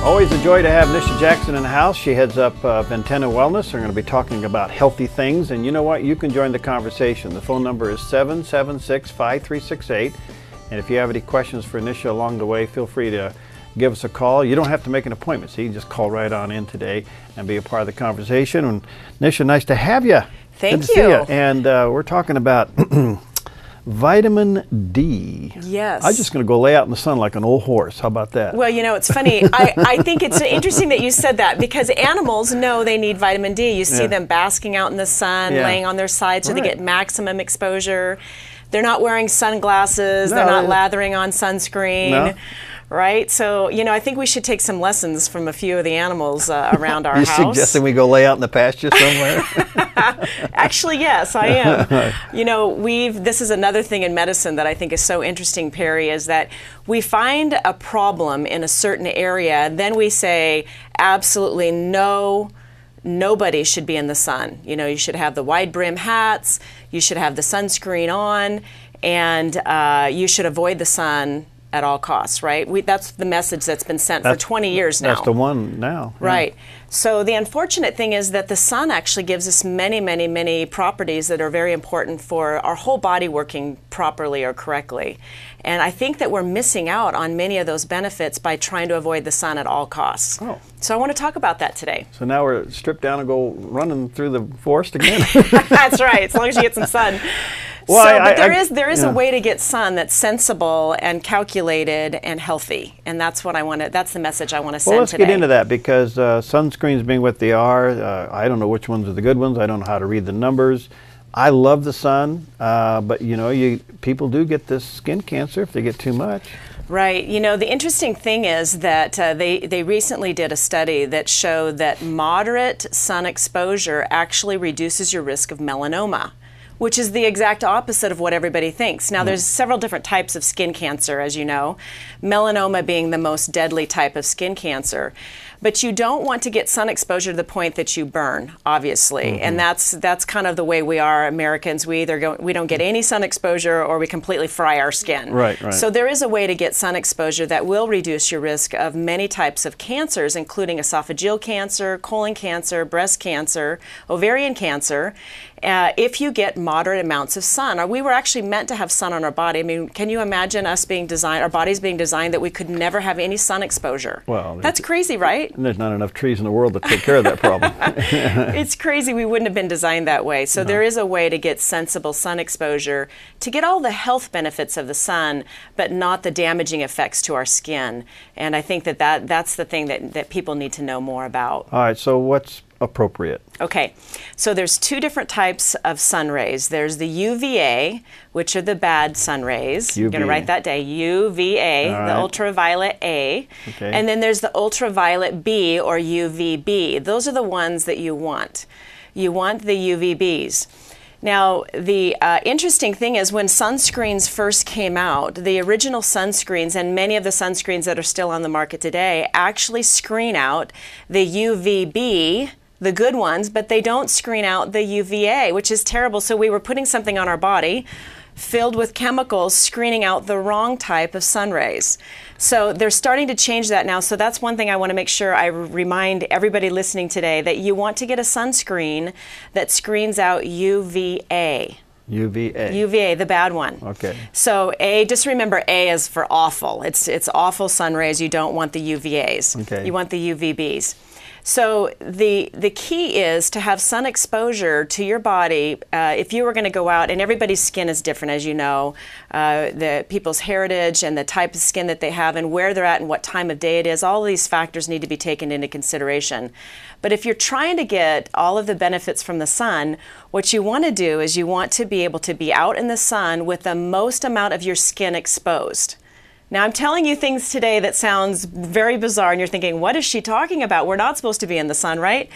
Always a joy to have Nisha Jackson in the house. She heads up Ventana Wellness. We're going to be talking about healthy things. And you know what? You can join the conversation. The phone number is 776-5368. And if you have any questions for Nisha along the way, feel free to give us a call. You don't have to make an appointment, so you can just call right on in today and be a part of the conversation. And Nisha, nice to have you. Thank Good to see you. And we're talking about vitamin D. Yes. I'm just going to go lay out in the sun like an old horse. How about that? Well, you know, it's funny. I think it's interesting that you said that, because animals know they need vitamin D. You see them basking out in the sun, laying on their side so they get maximum exposure. They're not wearing sunglasses. They're not lathering on sunscreen. Right? So, you know, I think we should take some lessons from a few of the animals around our house. You're suggesting we go lay out in the pasture somewhere? Actually, yes, I am. You know, this is another thing in medicine that I think is so interesting, Perry, is that we find a problem in a certain area, and then we say, absolutely nobody should be in the sun. You know, you should have the wide brim hats, you should have the sunscreen on, and you should avoid the sun at all costs, right? That's the message that's been sent for 20 years now. That's the one now. Right. So the unfortunate thing is that the sun actually gives us many, many, many properties that are very important for our whole body working properly or correctly. And I think that we're missing out on many of those benefits by trying to avoid the sun at all costs. Oh. So I want to talk about that today. So now we're stripped down and go running through the forest again? That's right, as long as you get some sun. Well, but there is a way to get sun that's sensible and calculated and healthy, and that's what I want to. That's the message I want to send today. Well, let's get into that, because sunscreens being what they are, I don't know which ones are the good ones. I don't know how to read the numbers. I love the sun, but you know, people do get this skin cancer if they get too much. Right. You know, the interesting thing is that they recently did a study that showed that moderate sun exposure actually reduces your risk of melanoma, which is the exact opposite of what everybody thinks. Now, there's several different types of skin cancer, as you know, melanoma being the most deadly type of skin cancer. But you don't want to get sun exposure to the point that you burn, obviously. And that's kind of the way we are Americans. We don't get any sun exposure, or we completely fry our skin. Right. So there is a way to get sun exposure that will reduce your risk of many types of cancers, including esophageal cancer, colon cancer, breast cancer, ovarian cancer, if you get moderate amounts of sun. We were actually meant to have sun on our body. I mean, can you imagine us being designed, our bodies being designed that we could never have any sun exposure? Well, that's crazy, right? There's not enough trees in the world to take care of that problem. It's crazy. We wouldn't have been designed that way. So there is a way to get sensible sun exposure, to get all the health benefits of the sun, but not the damaging effects to our skin. And I think that's the thing that people need to know more about. All right, so what's appropriate? Okay, so there's two different types of sun rays. There's the UVA, which are the bad sun rays. You're going to write that down, UVA, the ultraviolet A. Okay. And then there's the ultraviolet B, or UVB. Those are the ones that you want. You want the UVBs. Now, the interesting thing is, when sunscreens first came out, the original sunscreens, and many of the sunscreens that are still on the market today, actually screen out the UVB, the good ones, but they don't screen out the UVA, which is terrible. So we were putting something on our body filled with chemicals, screening out the wrong type of sun rays. So they're starting to change that now. So that's one thing I want to make sure I remind everybody listening today, that you want to get a sunscreen that screens out UVA. UVA, the bad one. Okay. So A, just remember A is for awful. It's awful sun rays. You don't want the UVAs. Okay. You want the UVBs. So the key is to have sun exposure to your body. If you were going to go out, and everybody's skin is different, as you know, the people's heritage and the type of skin that they have and where they're at and what time of day it is, all of these factors need to be taken into consideration. But if you're trying to get all of the benefits from the sun, what you want to do is you want to be able to be out in the sun with the most amount of your skin exposed. Now, I'm telling you things today that sounds very bizarre, and you're thinking, what is she talking about? We're not supposed to be in the sun, right?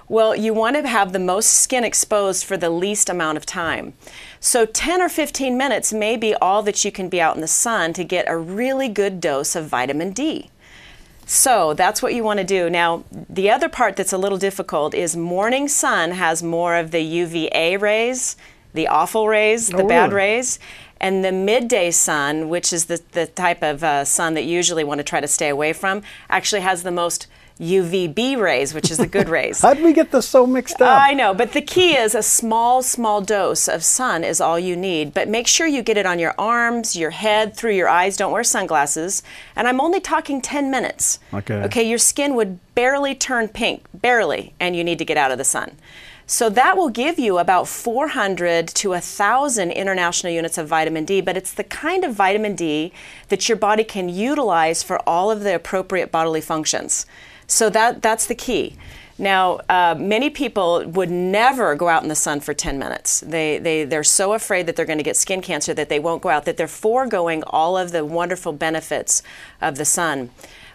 Well, you want to have the most skin exposed for the least amount of time. So 10 or 15 minutes may be all that you can be out in the sun to get a really good dose of vitamin D. So that's what you want to do. Now, the other part that's a little difficult is morning sun has more of the UVA rays, the awful rays, the bad rays. And the midday sun, which is the type of sun that you usually want to try to stay away from, actually has the most UVB rays, which is the good rays. How did we get this so mixed up? I know, but the key is a small dose of sun is all you need. But make sure you get it on your arms, your head, through your eyes. Don't wear sunglasses. And I'm only talking 10 minutes. Okay, your skin would barely turn pink, barely, and you need to get out of the sun. So that will give you about 400 to 1,000 international units of vitamin D, but it's the kind of vitamin D that your body can utilize for all of the appropriate bodily functions. So that's the key. Now, many people would never go out in the sun for 10 minutes. They're so afraid that they're going to get skin cancer that they won't go out, that they're foregoing all of the wonderful benefits of the sun.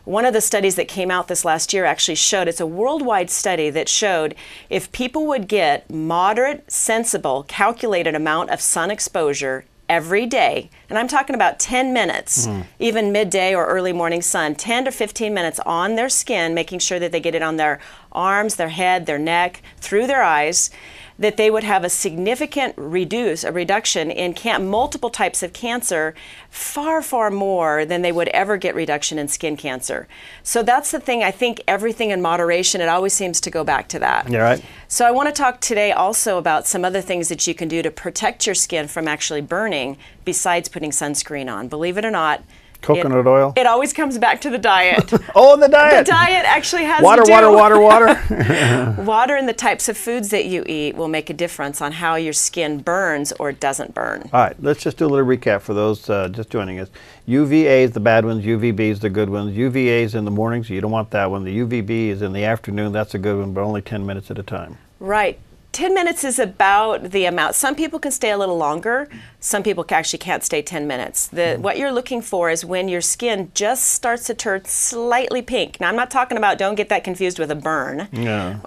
One of the studies that came out this last year actually showed, it's a worldwide study that showed if people would get moderate, sensible, calculated amount of sun exposure every day, and I'm talking about 10 minutes, even midday or early morning sun, 10 to 15 minutes on their skin, making sure that they get it on their arms, their head, their neck, through their eyes, that they would have a significant reduction in multiple types of cancer, far more than they would ever get reduction in skin cancer. So that's the thing. I think everything in moderation, it always seems to go back to that. Yeah, right. So I want to talk today also about some other things that you can do to protect your skin from actually burning besides putting sunscreen on. Believe it or not, coconut oil? It always comes back to the diet. Oh, the diet! The diet actually has water. Water and the types of foods that you eat will make a difference on how your skin burns or doesn't burn. All right, let's just do a little recap for those just joining us. UVA is the bad ones, UVB is the good ones. UVA is in the morning, so you don't want that one. The UVB is in the afternoon, that's a good one, but only 10 minutes at a time. Right. 10 minutes is about the amount. Some people can stay a little longer. Some people actually can't stay 10 minutes. What you're looking for is when your skin just starts to turn slightly pink. Now, I'm not talking about, don't get that confused with a burn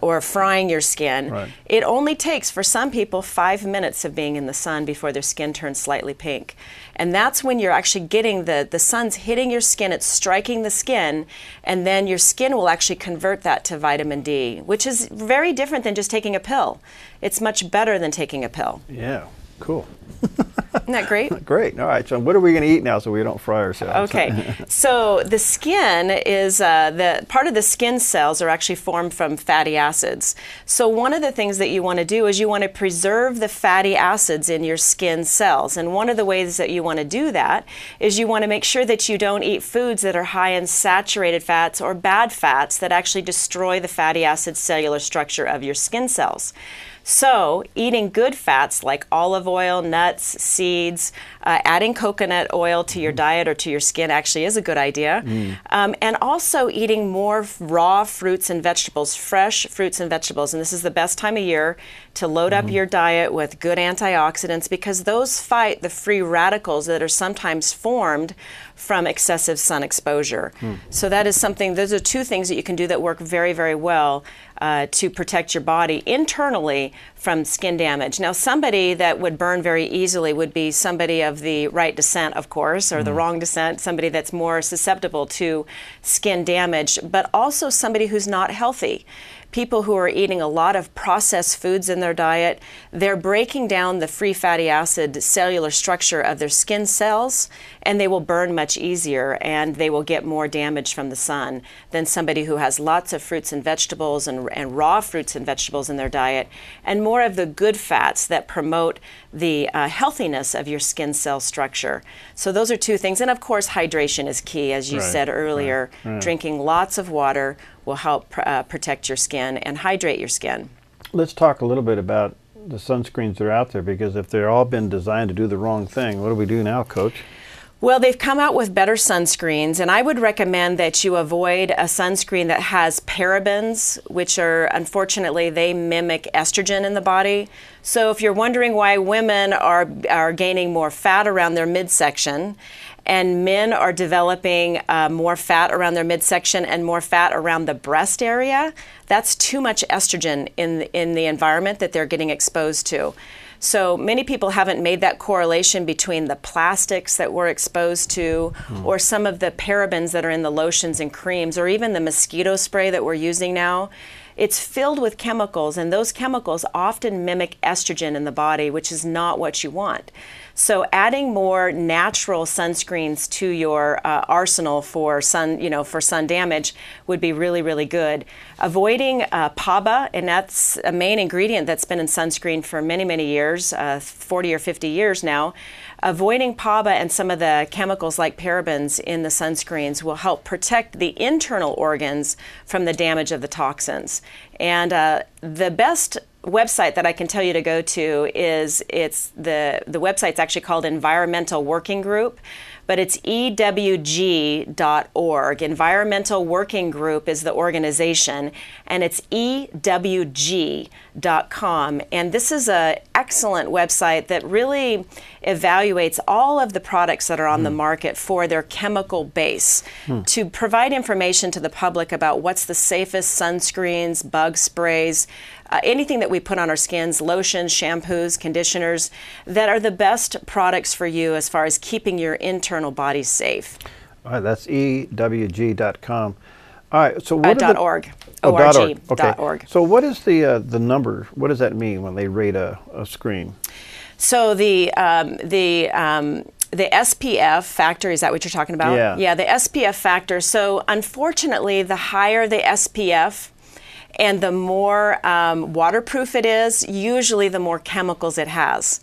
or frying your skin. Right. It only takes, for some people, 5 minutes of being in the sun before their skin turns slightly pink. And that's when you're actually getting the sun's hitting your skin, it's striking the skin, and then your skin will actually convert that to vitamin D, which is very different than just taking a pill. It's much better than taking a pill. Yeah, cool. Isn't that great? Great. All right, so what are we going to eat now so we don't fry ourselves? Okay, so the skin is, part of the skin cells are actually formed from fatty acids. So one of the things that you want to do is you want to preserve the fatty acids in your skin cells. And one of the ways that you want to do that is you want to make sure that you don't eat foods that are high in saturated fats or bad fats that actually destroy the fatty acid cellular structure of your skin cells. So eating good fats like olive oil, nuts, seeds, adding coconut oil to your diet or to your skin actually is a good idea. And also eating more raw fruits and vegetables, fresh fruits and vegetables. And this is the best time of year to load up your diet with good antioxidants because those fight the free radicals that are sometimes formed from excessive sun exposure. So that is something, those are two things that you can do that work very, very well to protect your body internally from skin damage. Now, somebody that would burn very easily would be somebody of the right descent, of course, or the wrong descent, somebody that's more susceptible to skin damage, but also somebody who's not healthy. People who are eating a lot of processed foods in their diet, they're breaking down the free fatty acid cellular structure of their skin cells, and they will burn much easier, and they will get more damage from the sun than somebody who has lots of fruits and vegetables and raw fruits and vegetables in their diet, and more of the good fats that promote the healthiness of your skin cell structure. So those are two things. And of course, hydration is key, as you said earlier. Drinking lots of water will help protect your skin and hydrate your skin. Let's talk a little bit about the sunscreens that are out there, because if they're all been designed to do the wrong thing, what do we do now, Coach? Well, they've come out with better sunscreens, and I would recommend that you avoid a sunscreen that has parabens, which are, unfortunately, they mimic estrogen in the body. So if you're wondering why women are gaining more fat around their midsection, and men are developing more fat around their midsection and more fat around the breast area, that's too much estrogen in the environment that they're getting exposed to. So many people haven't made that correlation between the plastics that we're exposed to or some of the parabens that are in the lotions and creams or even the mosquito spray that we're using now. it's filled with chemicals, and those chemicals often mimic estrogen in the body, which is not what you want. So adding more natural sunscreens to your arsenal for sun damage would be really, really good. Avoiding PABA, and that's a main ingredient that's been in sunscreen for many, many years, 40 or 50 years now. Avoiding PABA and some of the chemicals like parabens in the sunscreens will help protect the internal organs from the damage of the toxins. And the best website that I can tell you to go to is the website's actually called Environmental Working Group, but it's ewg.org. Environmental Working Group is the organization, and it's ewg.com. And this is an excellent website that really evaluates all of the products that are on the market for their chemical base to provide information to the public about what's the safest sunscreens, bug sprays, anything that we put on our skins, lotions, shampoos, conditioners, that are the best products for you as far as keeping your internal body safe. All right, that's ewg.com. All right, so what is .org. .org. Okay. .org. So what is the number? What does that mean when they rate a screen? So the SPF factor, is that what you're talking about? Yeah. Yeah, the SPF factor. So unfortunately, the higher the SPF, and the more waterproof it is, usually the more chemicals it has.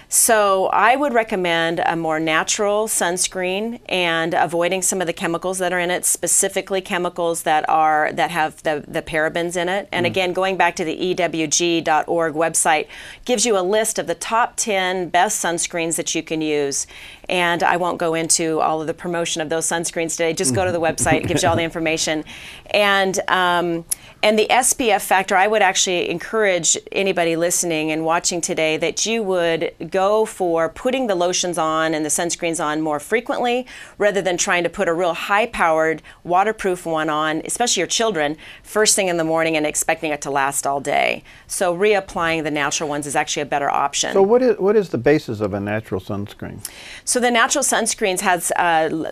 So I would recommend a more natural sunscreen and avoiding some of the chemicals that are in it, specifically chemicals that have the parabens in it. And again, going back to the ewg.org website, gives you a list of the top 10 best sunscreens that you can use. And I won't go into all of the promotion of those sunscreens today. Just go to the website. It gives you all the information. And the SPF factor, I would actually encourage anybody listening and watching today that you would go for putting the lotions on and the sunscreens on more frequently rather than trying to put a real high-powered waterproof one on, especially your children, first thing in the morning and expecting it to last all day. So reapplying the natural ones is actually a better option. So what is the basis of a natural sunscreen? So the natural sunscreens has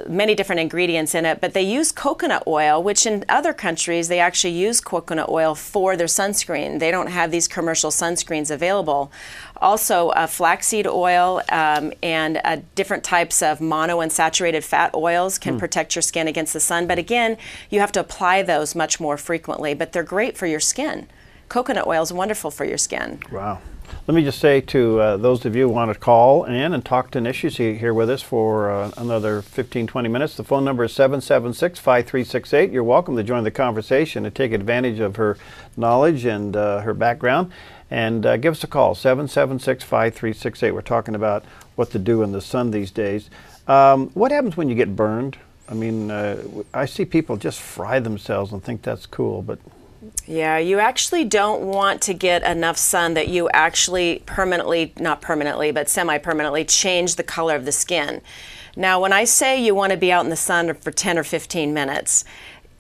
many different ingredients in it, but they use coconut oil, which in other countries they actually use coconut oil for their sunscreen. They don't have these commercial sunscreens available. Also, flaxseed oil and different types of monounsaturated fat oils can protect your skin against the sun. But again, you have to apply those much more frequently, but they're great for your skin. Coconut oil is wonderful for your skin. Wow. Let me just say to those of you who want to call in and talk to Nisha, she's here with us for another 15-20 minutes. The phone number is 776-5368. You're welcome to join the conversation and take advantage of her knowledge and her background. And give us a call, 776-5368. We're talking about what to do in the sun these days. What happens when you get burned? I mean, I see people just fry themselves and think that's cool, but... Yeah, you actually don't want to get enough sun that you actually permanently, not permanently, but semi-permanently change the color of the skin. Now, when I say you want to be out in the sun for 10 or 15 minutes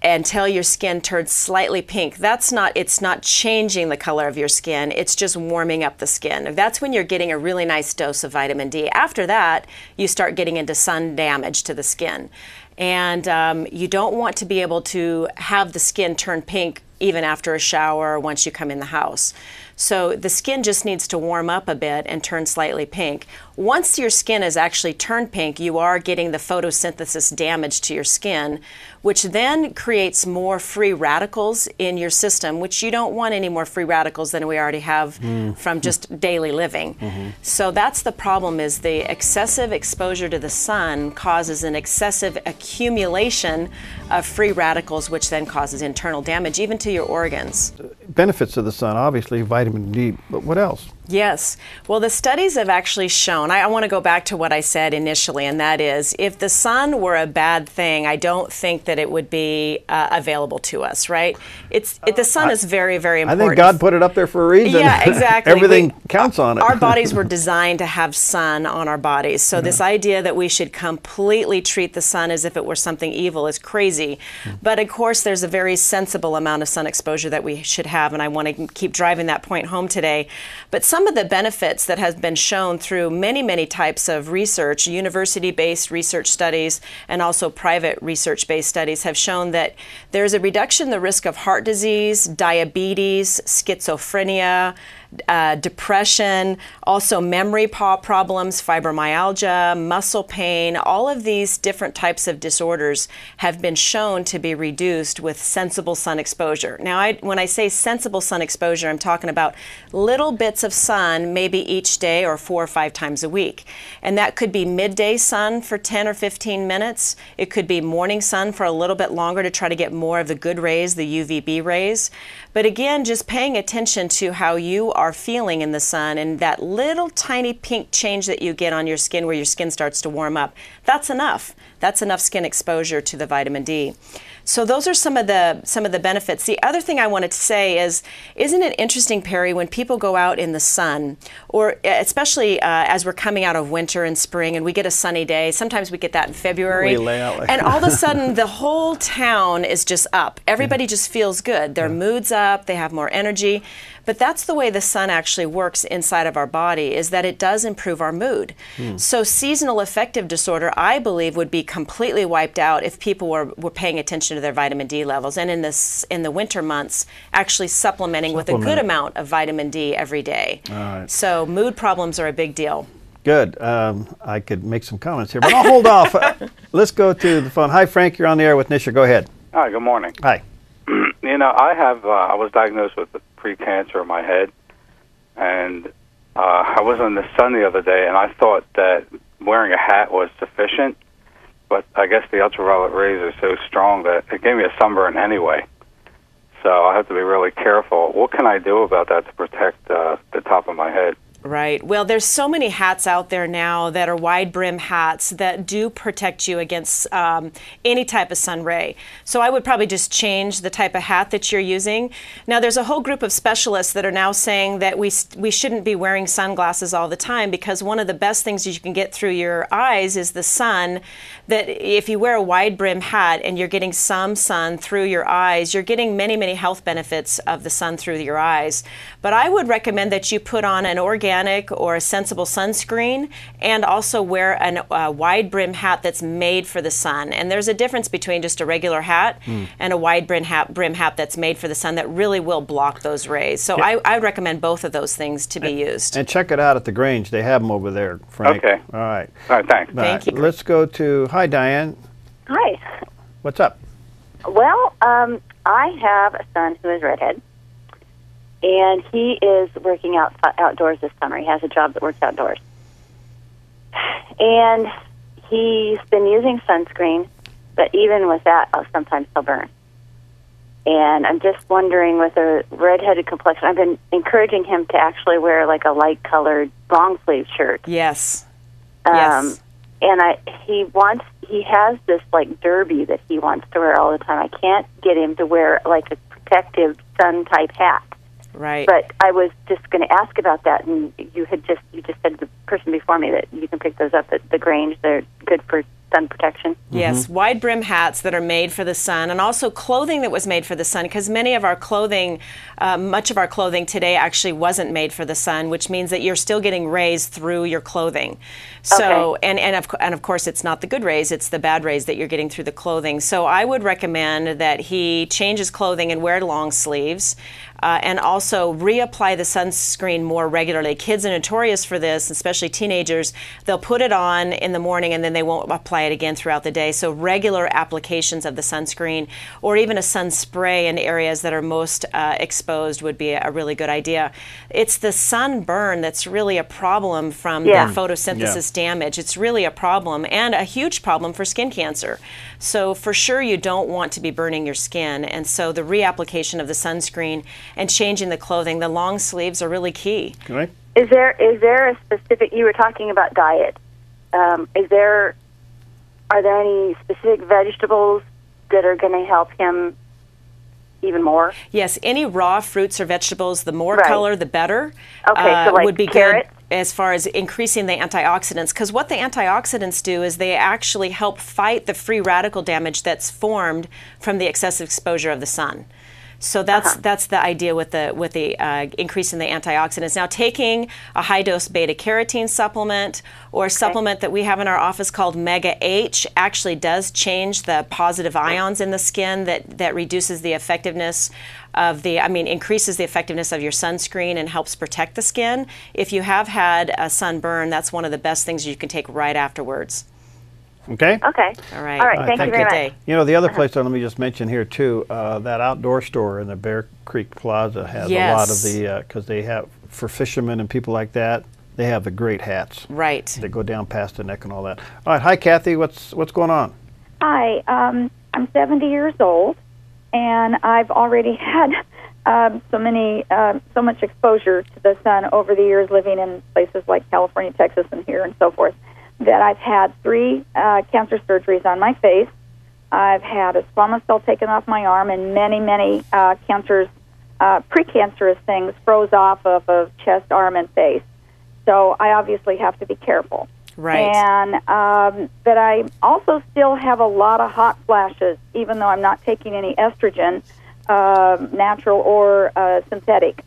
until your skin turns slightly pink, it's not changing the color of your skin, it's just warming up the skin. That's when you're getting a really nice dose of vitamin D. After that, you start getting into sun damage to the skin. And you don't want to be able to have the skin turn pink even after a shower or once you come in the house. So the skin just needs to warm up a bit and turn slightly pink. Once your skin is actually turned pink, you are getting the photosynthesis damage to your skin, which then creates more free radicals in your system, which you don't want any more free radicals than we already have from just daily living. So that's the problem, is the excessive exposure to the sun causes an excessive accumulation of free radicals, which then causes internal damage, even to your organs. Benefits of the sun, obviously, vitamin D, but what else? Yes. Well, the studies have actually shown, I want to go back to what I said initially, and that is, if the sun were a bad thing, I don't think that it would be available to us, right? The sun is very, very important. I think God put it up there for a reason. Yeah, exactly. Everything counts on it. Our bodies were designed to have sun on our bodies. So this idea that we should completely treat the sun as if it were something evil is crazy. But of course, there's a very sensible amount of sun exposure that we should have, and I want to keep driving that point home today. But some of the benefits that have been shown through many, many types of research, university-based research studies and also private research-based studies have shown that there's a reduction in the risk of heart disease, diabetes, schizophrenia, depression, also memory problems, fibromyalgia, muscle pain. All of these different types of disorders have been shown to be reduced with sensible sun exposure. Now, when I say sensible sun exposure, I'm talking about little bits of sun, maybe each day or 4 or 5 times a week. And that could be midday sun for 10 or 15 minutes. It could be morning sun for a little bit longer to try to get more of the good rays, the UVB rays. But again, just paying attention to how you are feeling in the sun and that little tiny pink change that you get on your skin where your skin starts to warm up, that's enough. That's enough skin exposure to the vitamin D. So those are some of the benefits. The other thing I wanted to say is, isn't it interesting, Perry, when people go out in the sun, or especially as we're coming out of winter and spring and we get a sunny day, sometimes we get that in February, and all of a sudden the whole town is just up. Everybody just feels good. Their mood's up, they have more energy. But that's the way the sun actually works inside of our body, is that it does improve our mood. So seasonal affective disorder, I believe, would be completely wiped out if people were paying attention to their vitamin D levels, and in the winter months, actually supplementing with a good amount of vitamin D every day. All right. So mood problems are a big deal. Good. I could make some comments here, but I'll hold off. Let's go to the phone. Hi, Frank. You're on the air with Nisha. Go ahead. Hi, good morning. Hi. You know, I was diagnosed with pre-cancer in my head, and I was in the sun the other day, and I thought that wearing a hat was sufficient, but I guess the ultraviolet rays are so strong that it gave me a sunburn anyway. So I have to be really careful. What can I do about that to protect the top of my head? Right. Well, there's so many hats out there now that are wide brim hats that do protect you against any type of sun ray. So I would probably just change the type of hat that you're using. Now, there's a whole group of specialists that are now saying that we shouldn't be wearing sunglasses all the time, because one of the best things you can get through your eyes is the sun. That if you wear a wide brim hat and you're getting some sun through your eyes, you're getting many, many health benefits of the sun through your eyes. But I would recommend that you put on an organic or a sensible sunscreen, and also wear a wide brim hat that's made for the sun. And there's a difference between just a regular hat and a wide brim hat that's made for the sun that really will block those rays. So I recommend both of those things to be used. And check it out at the Grange. They have them over there, Frank. Okay. All right. All right, thanks. Thank you. Let's go to, hi, Diane. Hi. What's up? Well, I have a son who is redhead, and he is working outdoors this summer. He has a job that works outdoors. And he's been using sunscreen, but even with that, sometimes he'll burn. And I'm just wondering, with a redheaded complexion, I've been encouraging him to actually wear like a light-colored long-sleeve shirt. Yes. Yes. And he has this like derby that he wants to wear all the time. I can't get him to wear like a protective sun-type hat. Right. But I was just going to ask about that, and you just said to the person before me that you can pick those up at the Grange. They're good for sun protection. Yes, wide brim hats that are made for the sun, and also clothing that was made for the sun, because many of our clothing, much of our clothing today actually wasn't made for the sun, which means that you're still getting rays through your clothing. So, and of course, it's not the good rays, it's the bad rays that you're getting through the clothing. So I would recommend that he change his clothing and wear long sleeves. And also reapply the sunscreen more regularly. Kids are notorious for this, especially teenagers. They'll put it on in the morning and then they won't apply it again throughout the day. So regular applications of the sunscreen, or even a sun spray in areas that are most exposed, would be a really good idea. It's the sunburn that's really a problem from the photosynthesis damage. It's really a problem, and a huge problem for skin cancer. So for sure you don't want to be burning your skin, and so the reapplication of the sunscreen and changing the clothing, the long sleeves, are really key. Right. Is there a specific, you were talking about diet, are there any specific vegetables that are going to help him even more? Yes, any raw fruits or vegetables, the more color, the better. Okay, so like would be carrots? Good as far as increasing the antioxidants, because what the antioxidants do is they actually help fight the free radical damage that's formed from the excessive exposure of the sun. So that's the idea with the increase in the antioxidants. Now, taking a high-dose beta-carotene supplement or a supplement that we have in our office called Mega H actually does change the positive ions in the skin that reduces the effectiveness of increases the effectiveness of your sunscreen and helps protect the skin. If you have had a sunburn, that's one of the best things you can take right afterwards. Okay? Okay. All right. Thank you very much. Day. You know, the other place, let me just mention here too, that outdoor store in the Bear Creek Plaza has a lot of the, because they have, for fishermen and people like that, they have the great hats. Right. They go down past the neck and all that. All right, hi Kathy, what's going on? Hi, I'm 70 years old, and I've already had so much exposure to the sun over the years living in places like California, Texas, and here and so forth, that I've had 3 cancer surgeries on my face. I've had a squamous cell taken off my arm, and many cancers, precancerous things froze off of chest, arm, and face. So I obviously have to be careful. Right. And but I also still have a lot of hot flashes, even though I'm not taking any estrogen, natural or synthetic.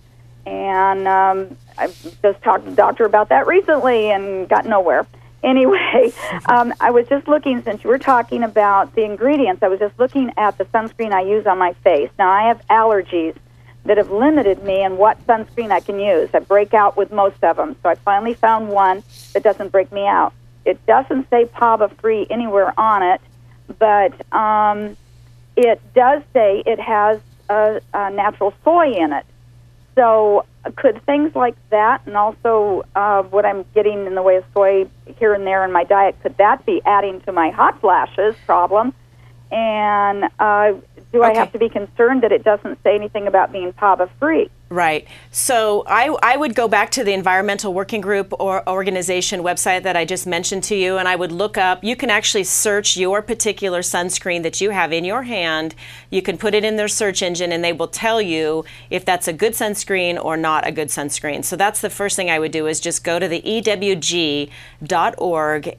And I just talked to the doctor about that recently and got nowhere. Anyway, I was just looking, since you were talking about the ingredients, I was just looking at the sunscreen I use on my face. Now, I have allergies that have limited me in what sunscreen I can use. I break out with most of them, so I finally found one that doesn't break me out. It doesn't say PAVA-free anywhere on it, but it does say it has a natural soy in it. So could things like that, and also what I'm getting in the way of soy here and there in my diet, could that be adding to my hot flashes problem? And do I have to be concerned that it doesn't say anything about being PAVA-free? Right. So I would go back to the Environmental Working Group or organization website that I just mentioned to you, and I would look up, you can actually search your particular sunscreen that you have in your hand. You can put it in their search engine, and they will tell you if that's a good sunscreen or not a good sunscreen. So that's the first thing I would do, is just go to the EWG.org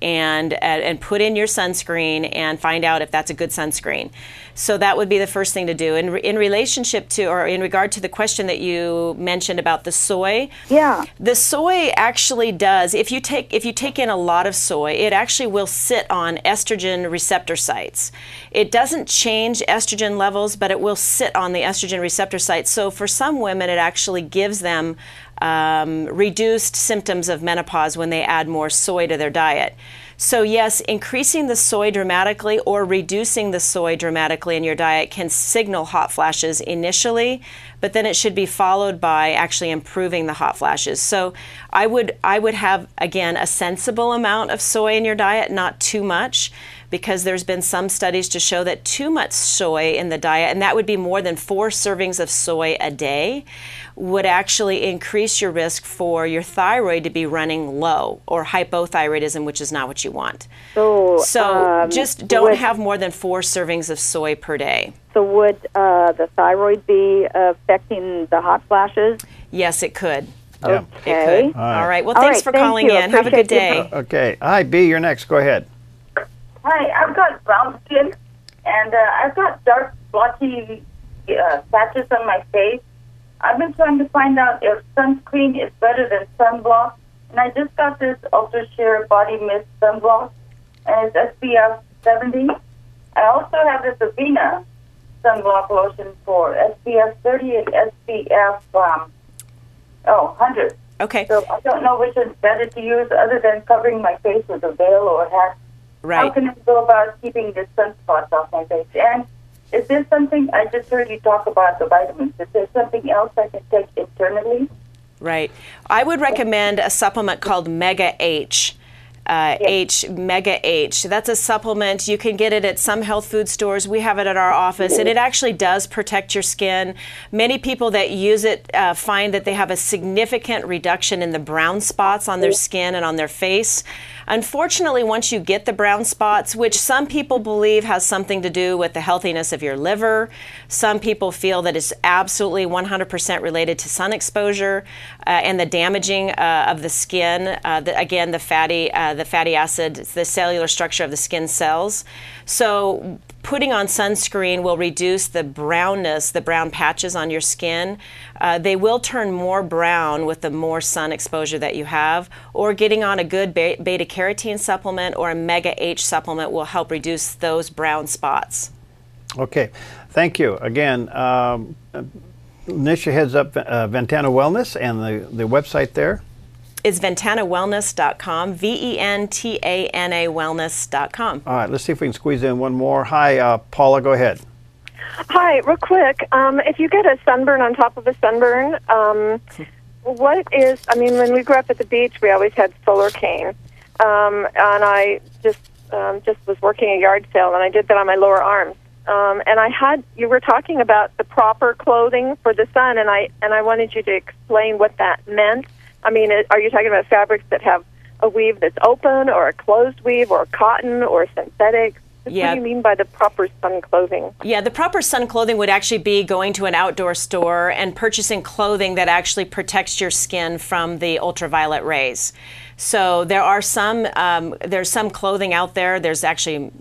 and put in your sunscreen and find out if that's a good sunscreen. So that would be the first thing to do. In relationship to, or in regard to the question that you mentioned about the soy, the soy actually does, if you take in a lot of soy, it actually will sit on estrogen receptor sites. It doesn't change estrogen levels, but it will sit on the estrogen receptor sites. So for some women, it actually gives them reduced symptoms of menopause when they add more soy to their diet. So yes, increasing the soy dramatically or reducing the soy dramatically in your diet can signal hot flashes initially, but then it should be followed by actually improving the hot flashes. So I would have, again, a sensible amount of soy in your diet, not too much, because there's been some studies to show that too much soy in the diet, and that would be more than 4 servings of soy a day, would actually increase your risk for your thyroid to be running low, or hypothyroidism, which is not what you want. So just don't have more than 4 servings of soy per day. So would the thyroid be affecting the hot flashes? Yes, it could. Yeah. Okay. It could. All right. Well, thanks for calling in. Have a good day. Okay. Hi, B, you're next. Go ahead. Hi, I've got brown skin, and I've got dark, blotchy patches on my face. I've been trying to find out if sunscreen is better than sunblock, and I just got this Ultra Sheer Body Mist sunblock, and it's SPF 70. I also have this Avena sunblock lotion for SPF 30 and SPF 100. Okay. So I don't know which is better to use other than covering my face with a veil or a hat. Right. How can I go about keeping the sunspots off my face? And is there something, I just heard you talk about the vitamins, is there something else I can take internally? Right. I would recommend a supplement called Mega H. Mega H. That's a supplement. You can get it at some health food stores. We have it at our office, and it actually does protect your skin. Many people that use it find that they have a significant reduction in the brown spots on their skin and on their face. Unfortunately, once you get the brown spots, which some people believe has something to do with the healthiness of your liver, some people feel that it's absolutely 100% related to sun exposure and the damaging of the skin, again, the fatty, the fatty acids, the cellular structure of the skin cells. So putting on sunscreen will reduce the brownness, the brown patches on your skin. They will turn more brown with the more sun exposure that you have, or getting on a good beta carotene supplement or a Mega H supplement will help reduce those brown spots. Okay, thank you. Again, Nisha heads up Ventana Wellness, and the website there is ventanawellness.com, VENTANA wellness.com. All right, let's see if we can squeeze in one more. Hi, Paula, go ahead. Hi, real quick. If you get a sunburn on top of a sunburn, what is, I mean, when we grew up at the beach, we always had solar cane. And I just was working a yard sale, and I did that on my lower arms. And you were talking about the proper clothing for the sun, and I wanted you to explain what that meant. I mean, are you talking about fabrics that have a weave that's open, or a closed weave, or cotton, or synthetic? Yeah. What do you mean by the proper sun clothing? Yeah, the proper sun clothing would actually be going to an outdoor store and purchasing clothing that actually protects your skin from the ultraviolet rays. So there are there's some clothing out there. There's actually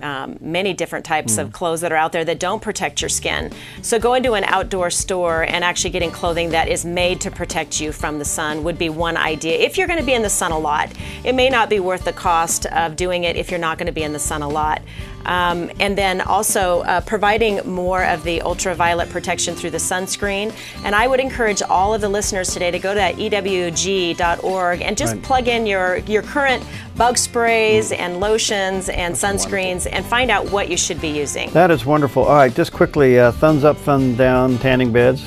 many different types of clothes that are out there that don't protect your skin. So going to an outdoor store and actually getting clothing that is made to protect you from the sun would be one idea. If you're going to be in the sun a lot, it may not be worth the cost of doing it if you're not going to be in the sun a lot. And then also providing more of the ultraviolet protection through the sunscreen. And I would encourage all of the listeners today to go to EWG.org and just plug in your current bug sprays and lotions and sunscreens and find out what you should be using. That is wonderful. All right, just quickly, thumbs up, thumbs down, tanning beds.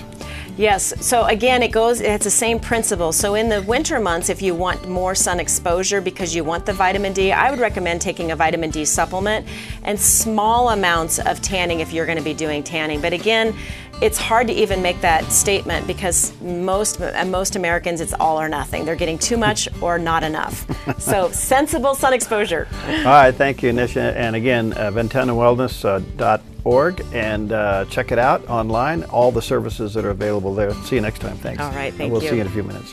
Yes, so again, it's the same principle. So in the winter months, if you want more sun exposure because you want the vitamin D, I would recommend taking a vitamin D supplement and small amounts of tanning if you're going to be doing tanning. But again, it's hard to even make that statement because most Americans, it's all or nothing. They're getting too much or not enough. So sensible sun exposure. All right, thank you, Nisha. And again, VentanaWellness.org, and check it out online, all the services that are available there. See you next time. Thanks. All right, thank you. We'll see you in a few minutes.